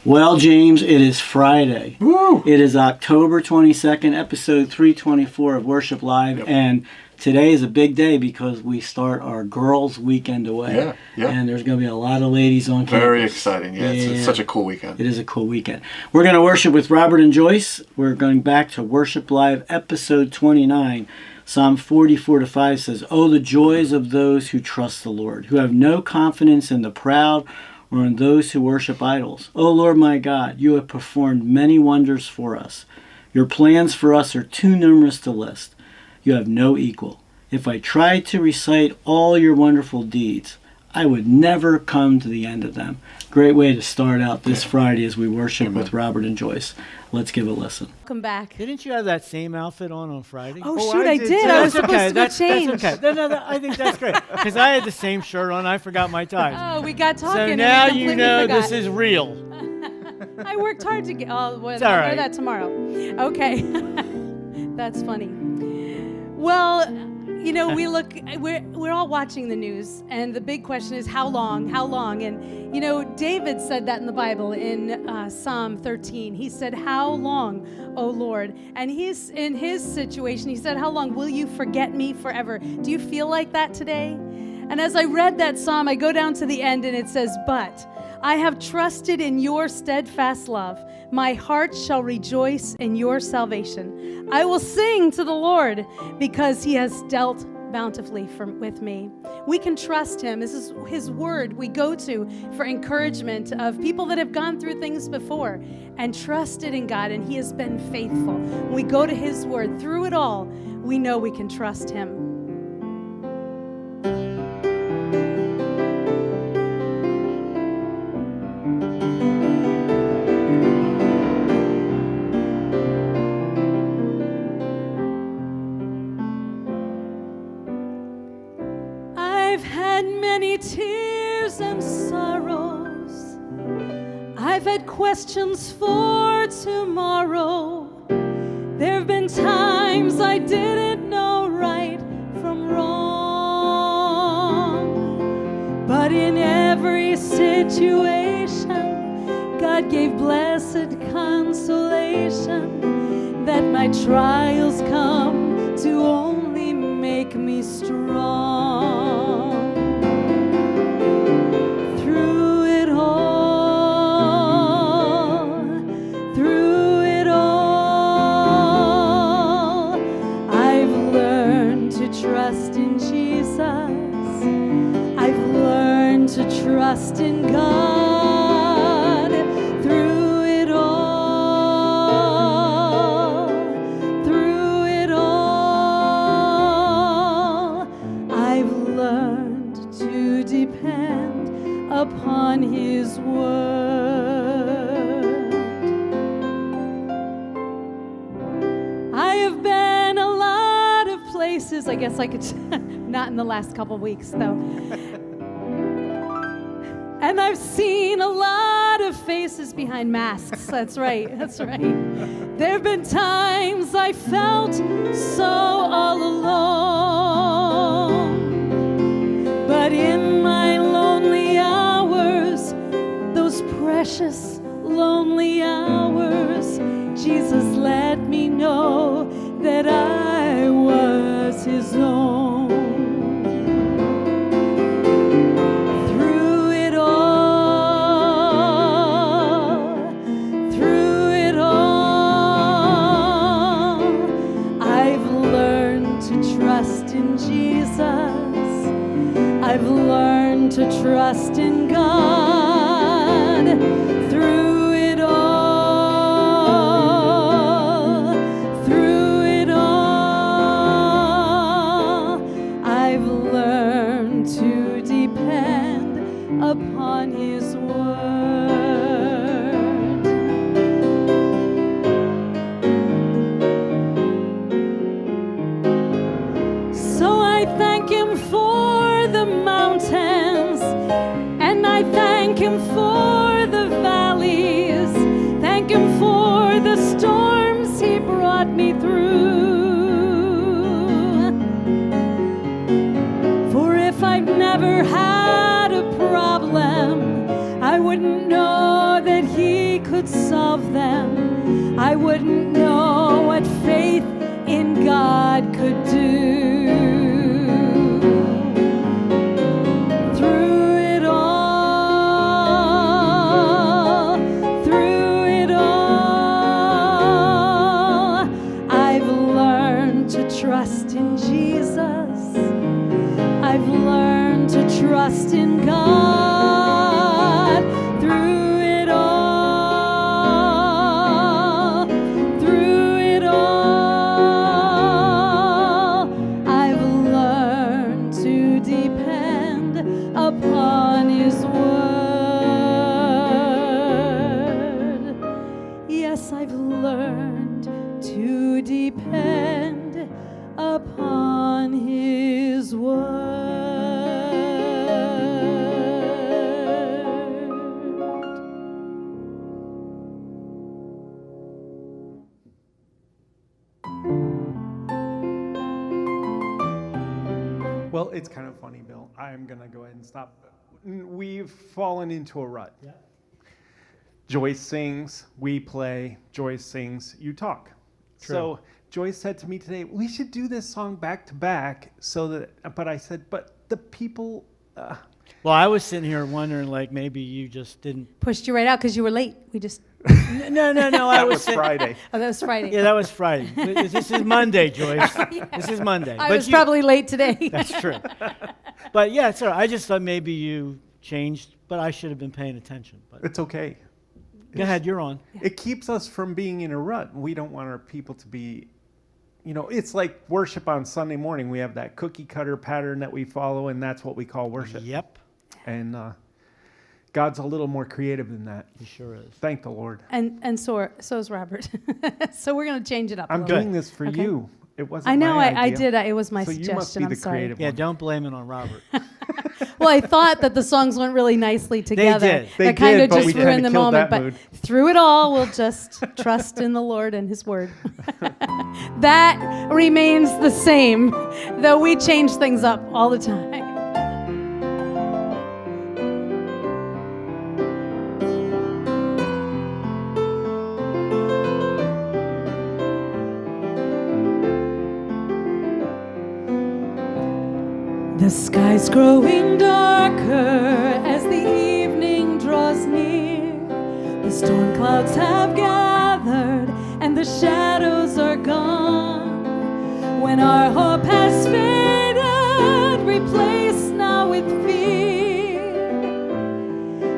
Well, James, it is Friday. Woo! It is October 22nd, episode 324 of Worship Live, Yep. and today is a big day because we start our girls' weekend away. Yeah. And there's going to be a lot of ladies on campus. Very exciting. Yeah, it's such a cool weekend. It is a cool weekend. We're going to worship with Robert and Joyce. We're going back to Worship Live, episode 29. Psalm 44-5 says, "Oh, the joys of those who trust the Lord, who have no confidence in the proud or in those who worship idols. O Lord my God, you have performed many wonders for us. Your plans for us are too numerous to list. You have no equal. If I tried to recite all your wonderful deeds, I would never come to the end of them." Great way to start out this Friday as we worship with Robert and Joyce. Let's give a listen. Welcome back. Didn't you have that same outfit on Friday? Oh, shoot, I did. I was supposed to change. That's okay. No, I think that's great. Because I had the same shirt on. I forgot my tie. Oh, we got talking. So and now we you know forgot. this is real. I worked hard to get. Oh, well, It's all I'll right. know that tomorrow. Okay, that's funny. Well, you know, we're all watching the news, and the big question is how long? How long? And you know, David said that in the Bible in Psalm 13. He said, "How long, O Lord?" And he's in his situation. He said, "How long will you forget me forever?" Do you feel like that today? And as I read that psalm, I go down to the end, and it says, "But I have trusted in your steadfast love. My heart shall rejoice in your salvation. I will sing to the Lord because he has dealt bountifully with me." We can trust him. This is his word we go to for encouragement of people that have gone through things before and trusted in God, and he has been faithful. When we go to his word through it all, we know we can trust him. I've had many tears and sorrows. I've had questions for tomorrow. There have been times I didn't know right from wrong. But in every situation, God gave blessed consolation that my trials come to only make me strong. Through it all, I've learned to trust in Jesus. I've learned to trust in God. Through it all, I've learned to depend upon his word. I have been a lot of places. I guess I could, not in the last couple weeks though. And I've seen a lot of faces behind masks. That's right. There have been times I felt so all alone. But in my lonely hours, those precious lonely hours, Jesus let me know that I was his own. I've learned to trust in God. Through it all, I've learned to depend upon his word. So I thank him for the mountains, and I thank him for the valleys. Thank him for the storms he brought me through. For if I'd never had a problem, I wouldn't know that he wouldn't know what faith in God could do. Through it all, I've learned to trust in Jesus. I've learned to trust in God. Through it all, I've learned to depend upon His word. Yes, I've learned to depend upon His word. Well, it's kind of funny, Bill. I'm going to go ahead and stop. We've fallen into a rut. Yeah. Joyce sings, we play. Joyce sings, you talk. True. So Joyce said to me today, we should do this song back to back so that, but I said, but the people... Well, I was sitting here wondering, like, maybe you just didn't... Pushed you right out because you were late. We just... No, I that was was Friday. Oh, that was Friday. Yeah, that was Friday. This is Monday, Joyce. This is Monday. I was probably late today. That's true. But yeah, it's all right. I just thought maybe you changed, but I should have been paying attention. But It's okay. go ahead, you're on. It keeps us from being in a rut. We don't want our people to be, it's like worship on Sunday morning. We have that cookie cutter pattern that we follow, and that's what we call worship. Yep, And God's a little more creative than that. he sure is. Thank the Lord. And so is Robert. So we're going to change it up. I'm a little. doing this for Okay. you. It wasn't I know. my I idea. did. It was my So suggestion. you must be I'm the sorry. creative Yeah, one. don't blame it on Robert. Well, I thought that the songs went really nicely together. did. They that kind did, of but just we kinda ruined the killed moment. that But mood. through it all, we'll just trust in the Lord and His word. That remains the same, though we change things up all the time. The sky's growing darker as the evening draws near. The storm clouds have gathered and the shadows are gone. When our hope has faded, replaced now with fear,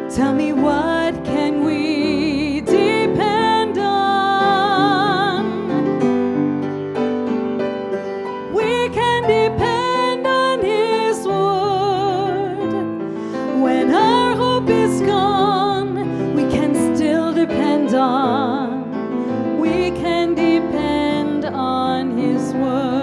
tell me, what can we depend on? We can depend on His word. When our hope is gone, we can still depend on. We can depend on His word.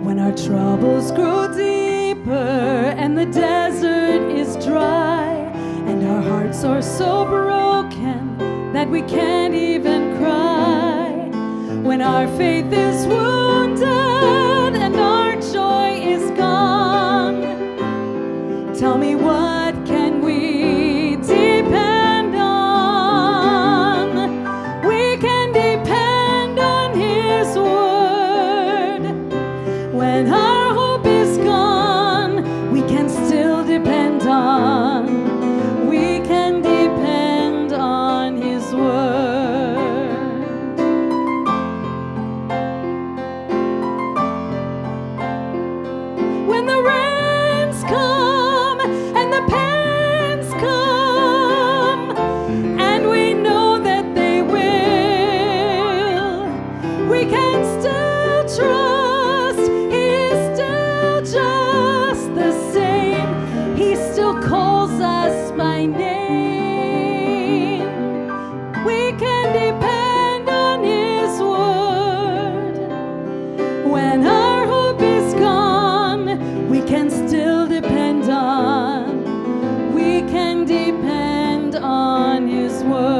When our troubles grow deeper and the desert is dry, and our hearts are so broken that we can't even cry, when our faith is wounded and our joy is gone, tell me, what can we depend on? We can depend on His word. When our hope is gone, we can still depend on. We can depend on His word. When the rains come and the pains come, and we know that they will, we can still trust. He's still just the same. He still calls us by name. We can depend on His word. When our hope is gone, we can still depend on. We can depend on His word.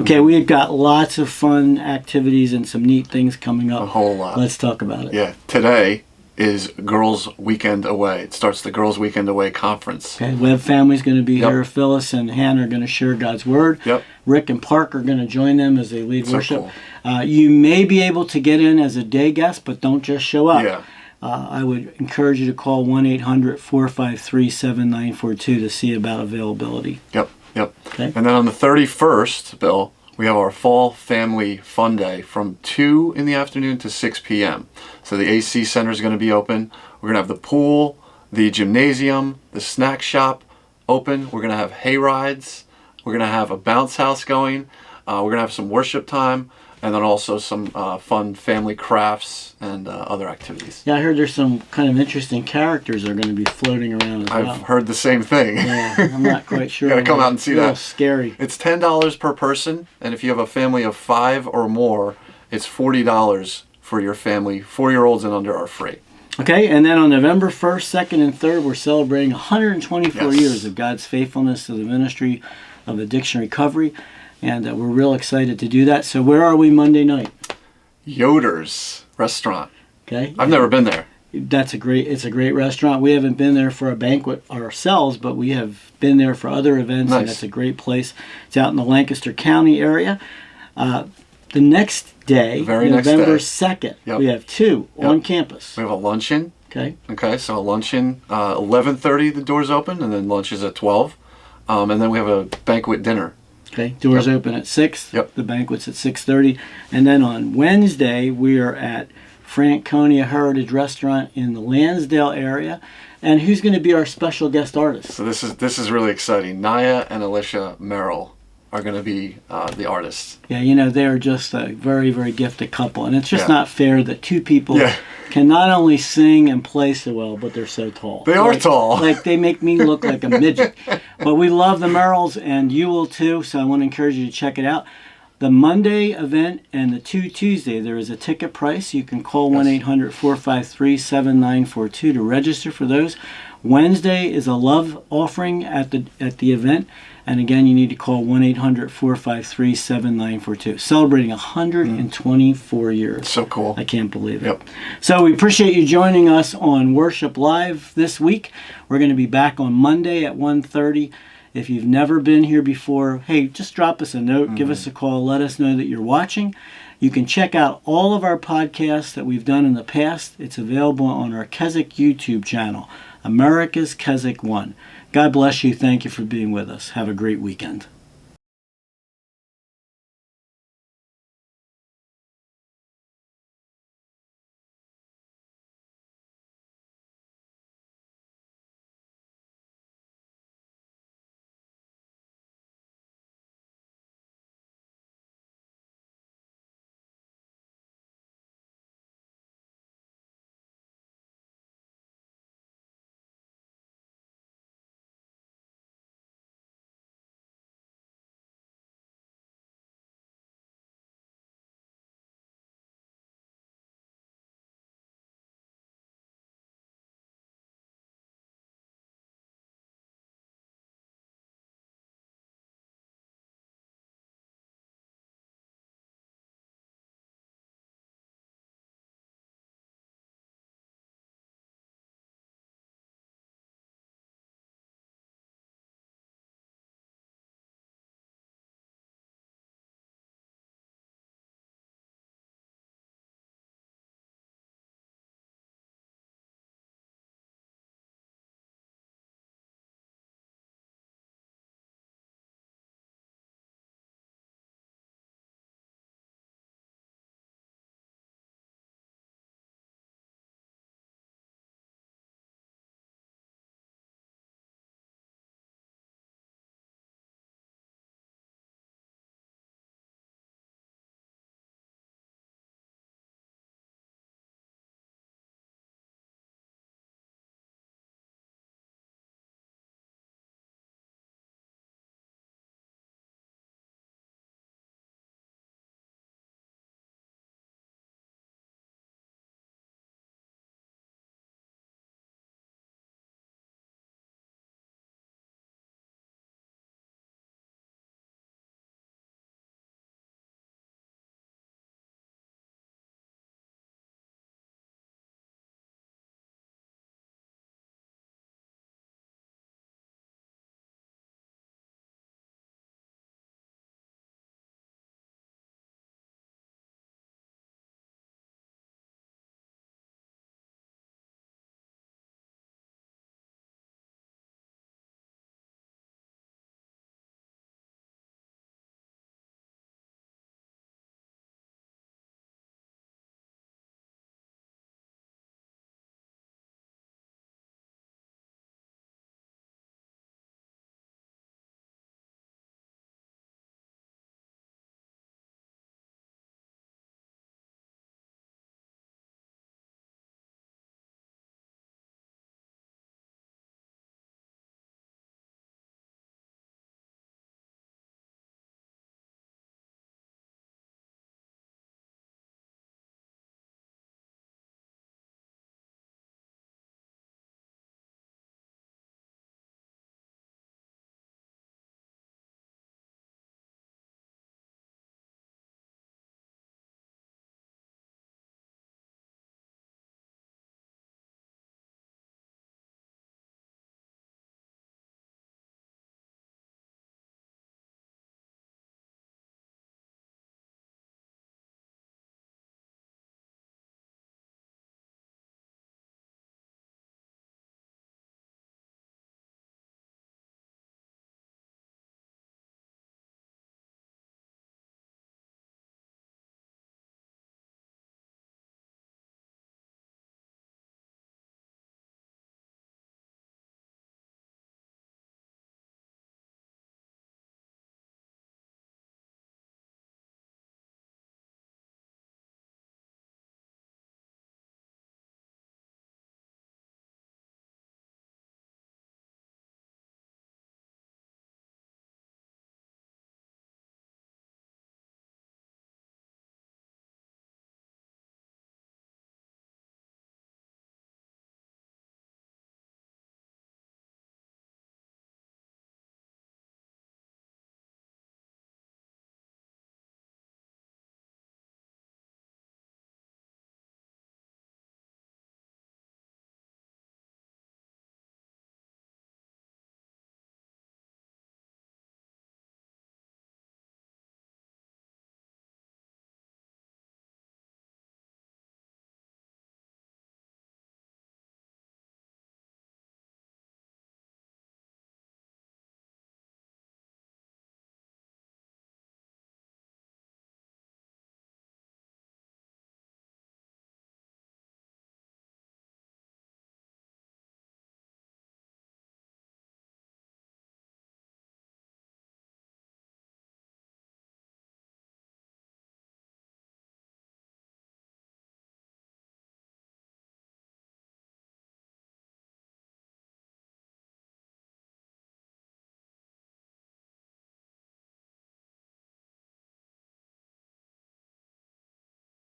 Okay, we've got lots of fun activities and some neat things coming up. A whole lot. Let's talk about it. Yeah, today is Girls Weekend Away. It starts the Girls Weekend Away conference. Okay, Webb family's going to be Yep. here. Phyllis and Hannah are going to share God's Word. Yep. Rick and Park are going to join them as they lead So worship. cool. You may be able to get in as a day guest, but don't just show up. Yeah. I would encourage you to call 1-800-453-7942 to see about availability. Yep. Okay. And then on the 31st, Bill, we have our Fall Family Fun Day from 2 in the afternoon to 6 p.m. So the AC Center is going to be open. We're going to have the pool, the gymnasium, the snack shop open. We're going to have hay rides. We're going to have a bounce house going. We're going to have some worship time, and then also some fun family crafts and other activities. Yeah, I heard there's some kind of interesting characters that are going to be floating around as well. I've heard the same thing. Yeah, I'm not quite sure. You gotta come out and see A little that. Scary. It's $10 per person, and if you have a family of 5 or more, it's $40 for your family. 4-year-olds and under are free. Okay, and then on November 1st, 2nd, and 3rd, we're celebrating 124 Yes. years of God's faithfulness to the ministry of addiction recovery, and we're real excited to do that. So where are we Monday night? Yoder's Restaurant. Okay, I've never been there. it's a great restaurant. We haven't been there for a banquet ourselves, but we have been there for other events, and Nice. it's a great place. It's out in the Lancaster County area. The next day, Very next November day. 2nd, Yep. we have two Yep. on campus. We have a luncheon. Okay, Okay, so a luncheon, 11:30 the doors open, and then lunch is at 12. And then we have a banquet dinner. okay. Doors open at 6. Yep. The banquet's at 6:30, and then on Wednesday we are at Franconia Heritage Restaurant in the Lansdale area. And who's going to be our special guest artist? So this is really exciting. Naya and Alicia Merrill are going to be the artists. Yeah, they are just a very, very gifted couple. And it's just Yeah. not fair that two people Yeah. can not only sing and play so well, but they're so tall. They are tall. Like, they make me look like a midget. But we love the Merrills, and you will too, so I want to encourage you to check it out. The Monday event and the Tuesday, there is a ticket price. You can call 1-800-453-7942 to register for those. Wednesday is a love offering at the event. And again, you need to call 1-800-453-7942. Celebrating 124 years. So cool. I can't believe it. Yep. So we appreciate you joining us on Worship Live this week. We're going to be back on Monday at 1:30. If you've never been here before, hey, just drop us a note, give us a call, let us know that you're watching. You can check out all of our podcasts that we've done in the past. It's available on our Keswick YouTube channel, America's Keswick One. God bless you. Thank you for being with us. Have a great weekend.